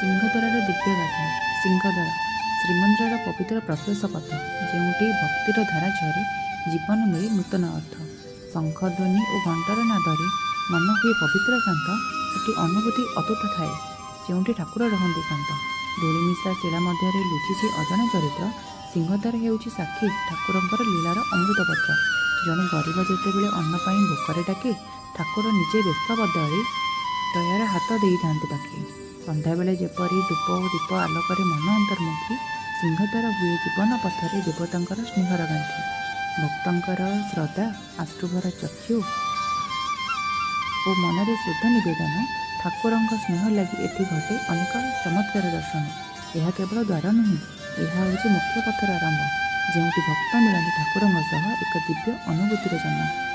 ସିଂହଦ୍ୱାରର ଦିବ୍ୟଗାଥା। ସିଂହଦ୍ୱାର ଶ୍ରୀମନ୍ଦିରର ପବିତ୍ର ପ୍ରବେଶ ପଥ, ଯେଉଁଠି ଭକ୍ତିର ଧାରା ଝରି ଜୀବନ ମିଳେ ନୂତନ ଅର୍ଥ। ଶଙ୍ଖଧ୍ୱନି ଓ ଘଣ୍ଟର ନାଦରେ ମନ ହୁଏ ପବିତ୍ର ଶାନ୍ତ। ସେଠି ଅନୁଭୂତି ଅତୁଟ ଥାଏ, ଯେଉଁଠି ଠାକୁର ରହନ୍ତି ଶାନ୍ତ। ଧୂଳିମିଶା ଶିଳା ମଧ୍ୟରେ ଲୁଚିଛି ଅଜଣା ଚରିତ୍ର। ସିଂହଦ୍ୱାର ହେଉଛି ସାକ୍ଷୀ ଠାକୁରଙ୍କର ଲୀଳାର ଅମୃତପତ୍ର। ଜଣେ ଗରିବ ଯେତେବେଳେ ଅନ୍ନ ପାଇଁ ଭୋକରେ ଡାକେ, ଠାକୁର ନିଜେ ବେଶ ବଦଳି ଦୟାର ହାତ ଦେଇଥାନ୍ତି ପାଖେ। ସନ୍ଧ୍ୟାବେଳେ ଯେପରି ଧୂପ ଓ ଦୀପ ଆଲୋକରେ ମନ ଅନ୍ତର୍ମୁଖୀ, ସିଂହଦ୍ୱାର ହୁଏ ଜୀବନ ପଥରେ ଦେବତାଙ୍କର ସ୍ନେହର ଗାଣ୍ଠି। ଭକ୍ତଙ୍କର ଶ୍ରଦ୍ଧା, ଆଶ୍ରୁଭରା ଚକ୍ଷୁ ଓ ମନରେ ଶୁଦ୍ଧ ନିବେଦନ। ଠାକୁରଙ୍କ ସ୍ନେହ ଲାଗି ଏଠି ଘଟେ ଅନେକ ଚମତ୍କାର ଦର୍ଶନ। ଏହା କେବଳ ଦ୍ୱାର ନୁହେଁ, ଏହା ହେଉଛି ମୁଖ୍ୟ ପଥର ଆରମ୍ଭ, ଯେଉଁଠି ଭକ୍ତ ମିଳନ୍ତି ଠାକୁରଙ୍କ ସହ ଏକ ଦିବ୍ୟ ଅନୁଭୂତିର ଜନ୍ମ।